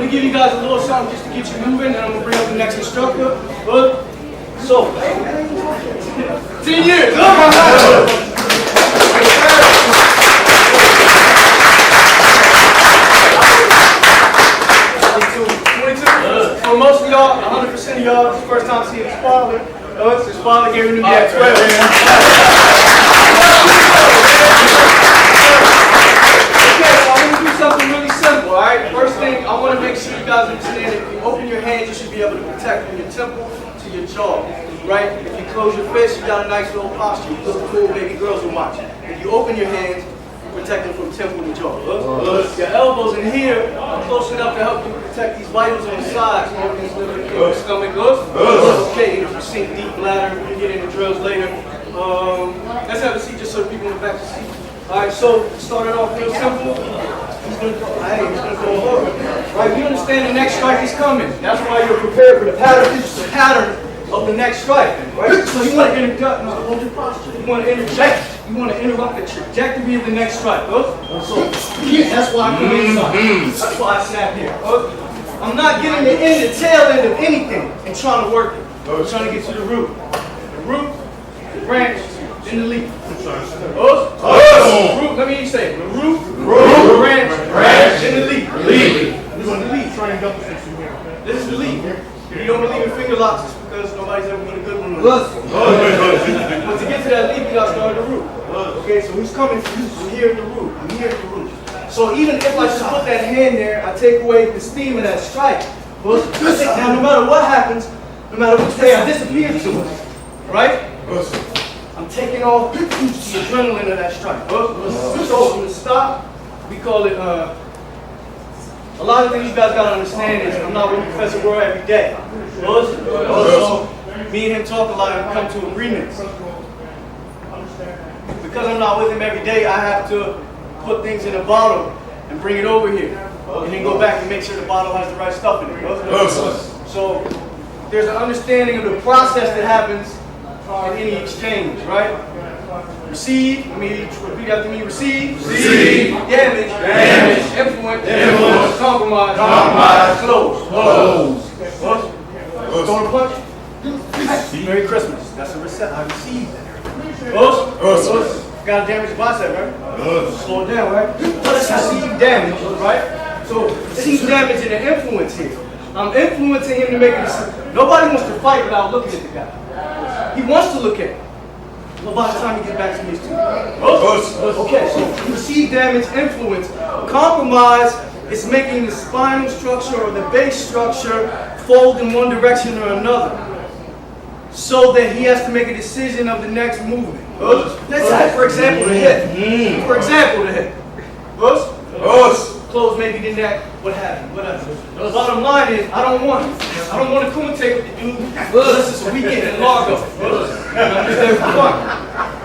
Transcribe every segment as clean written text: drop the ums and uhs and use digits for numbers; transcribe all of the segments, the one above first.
me give you guys a little something just to get you moving, and I'm going to bring up the next instructor. Good. So, 10 years. For most of y'all, 100% of y'all, it's the first time seeing his father. His father gave him to me at 12. Okay, so I'm going to do something really simple, alright? First thing, I want to make sure you guys understand that if you open your hands, you should be able to protect from your temple to your jaw, right? If you close your fist, you got a nice little posture. You look cool, baby girls will watch. If you open your hands, protect them from temple to jaw. Your elbows in here are close enough to help you protect these vitals on the sides. Organs, liver, kidney, stomach. Okay, if you sink deep bladder, we get into drills later. Let's have a seat just so the people in the back can see. Alright, so starting off real simple. He's gonna go over. Right, we understand the next strike is coming. That's why you're prepared for the pattern. This is the pattern of the next strike. Right? So you want to interrupt, hold your posture. You want to interject. You want to interrupt the trajectory of the next strike. So that's why I come inside. That's why I snap here. I'm not getting the tail end of anything and trying to work it. I'm trying to get to the root. The root, the branch, then the leaf. Root, let me say it. The root, the branch, then the leaf. This is the leaf. This is the leaf. If you don't believe in finger locks, it's because nobody's ever been a good one. But to get to that leaf, you got to start at the root. Okay, so he's coming to you. I'm here at the root. I'm here at the root. So even if I just put that hand there, I take away the steam of that strike. Now, no matter what happens, no matter which way I disappear to it, right? I'm taking off the adrenaline of that strike. So from the stop, we call it, a lot of things you guys got to understand is I'm not with Professor Roy every day. So me and him talk a lot and come to agreements. Because I'm not with him every day, I have to put things in a bottle and bring it over here. And then go back and make sure the bottle has the right stuff in it. So there's an understanding of the process that happens in any exchange, right? Receive, repeat after me, receive, damage, influence, compromise, close. Going to punch? Merry Christmas. That's a reset. I received that. Got to damage the bicep, right? Slow it down, right? Let's receive damage, right? So receive damage and an influence here. I'm influencing him to make a decision. Nobody wants to fight without looking at the guy. He wants to look at it. But by the time he gets back to me, it's too late. Okay, so receive damage, influence. Compromise is making the spinal structure or the base structure fold in one direction or another, so that he has to make a decision of the next movement. Let's say, for example, the hip. For example, the hip. Close maybe the neck. What happened? Whatever. The bottom line is, I don't want to commentate with the dude unless it's a weekend in Largo. I'm just there for fun.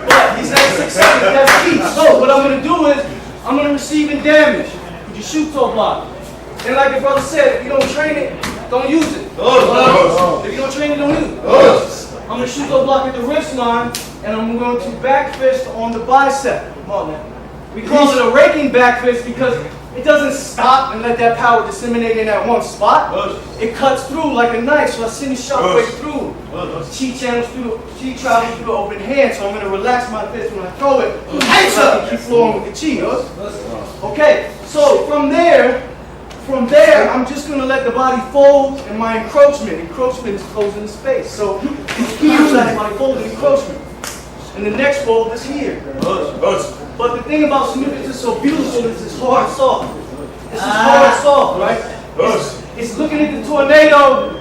But he's at 6 seconds. That's key. So what I'm going to do is I'm going to receive in damage with your shoot toe block. And like the brother said, if you don't train it, don't use it. If you don't train it, don't use it. I'm going to shoot toe block at the wrist line, and I'm going to back fist on the bicep. Come on, man. We call it a raking back fist because it doesn't stop and let that power disseminate in that one spot. It cuts through like a knife, so I send the shockwave through. Chi travels through the open hand, so I'm going to relax my fist when I throw it. And keep flowing with the chi. Okay, so from there, I'm just going to let the body fold and my encroachment. Encroachment is closing the space. So it's here that my fold and encroachment. And the next fold is here. But the thing about Snoopers is so beautiful is it's hard soft. This is hard soft, right? It's looking at the tornado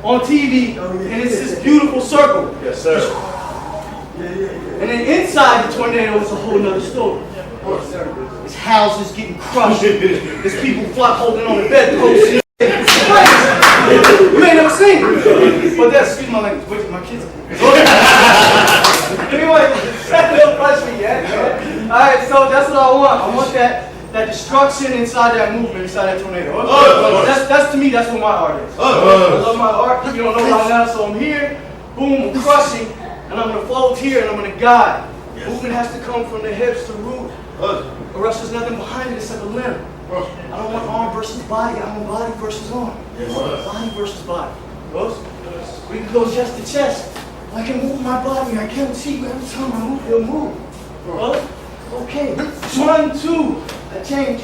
on TV, and it's this beautiful circle. Yes, sir. And then inside the tornado is a whole nother story. It's houses getting crushed. There's people holding on the bedposts. It's crazy. You ain't never seen it. But that's, excuse my language, wait till my kids. Anyway, that's a little frustrating, yeah? Alright, so that's what I want. I want that destruction inside that movement, inside that tornado. That's to me, that's what my art is. I love my art. You don't know right now, so I'm here, boom, I'm crushing, and I'm going to fold here, and I'm going to guide. Movement has to come from the hips to root, or else there's nothing behind it except a limb. I don't want arm versus body. I want body versus arm. Body versus body. We can go chest to chest. I can move my body. I guarantee you every time I move, he'll move. Okay. 1, 2. That changed.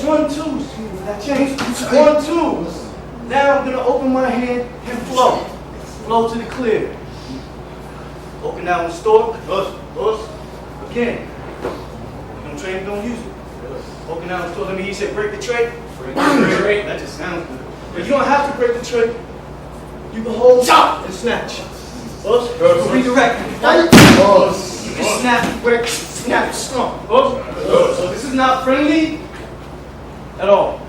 1, 2. That changed. 1, 2. Now I'm going to open my hand and flow. Flow to the clear. Open that one, stork. Again. Don't train, don't use it. Open that one, stork. Let me hear you say break the tray. Break the tray. That just sounds good. But you don't have to break the tray. You can hold and snatch. Redirect. You can snap, break, snap, strong. This is not friendly at all.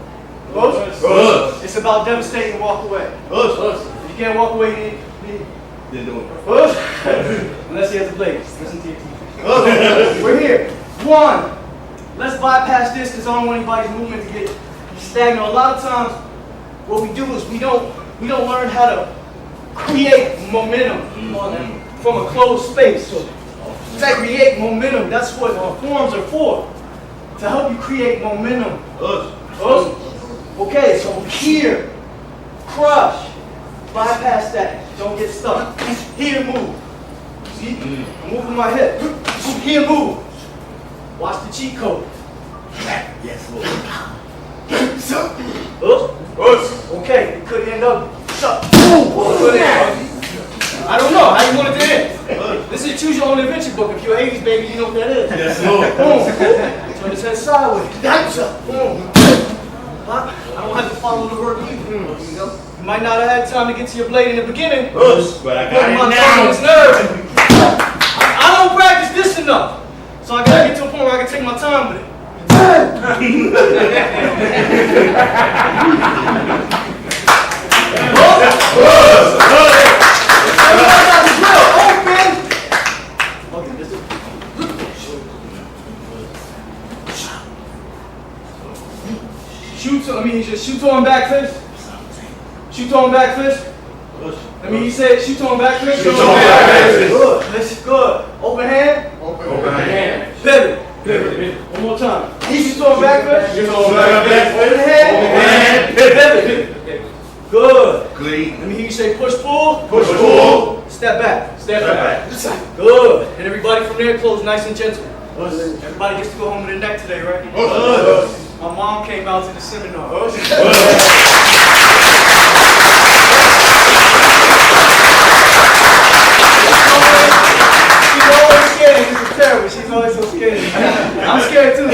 It's about devastating and walk away. If you can't walk away, you do it. Unless he has a blade. Listen to your teeth. We're here. 1. Let's bypass this because I don't want anybody's movement to get stagnant. A lot of times, what we do is we don't learn how to create momentum from a closed space. So to create momentum, that's what forms are for. To help you create momentum. Okay, so here, crush, bypass that, don't get stuck. Here, move. See, I'm moving my hip. Here, move. Watch the cheat code. Yes, okay, it could end up. I don't know how you want it to end. This is Choose Your Own Adventure book. If you're an 80s baby, you know what that is. Yes, Lord. Turn his head sideways. I don't have to follow the word either. You might not have had time to get to your blade in the beginning. But I got it now. Nerve. I don't practice this enough. So I gotta get to a point where I can take my time with it. Shoot on back fist. Shoot on back fist. Let me say shoot on back fist. Shoot on back fist. Good. That's good. Open hand. Open hand. Pivot. Pivot. One more time. Shoot on back fist. Shoot on back fist. Open hand. Pivot. Good. Clean. Let me hear you say push pull. Push pull. Step back. Step back. Good. And everybody from there close nice and gentle. Everybody gets to go home with a neck today, right? My mom came out to the seminar. She's always scared. This is terrible. She's always so scared. I'm scared too.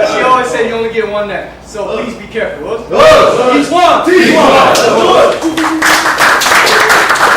She always said you only get one neck. So please be careful. Each one.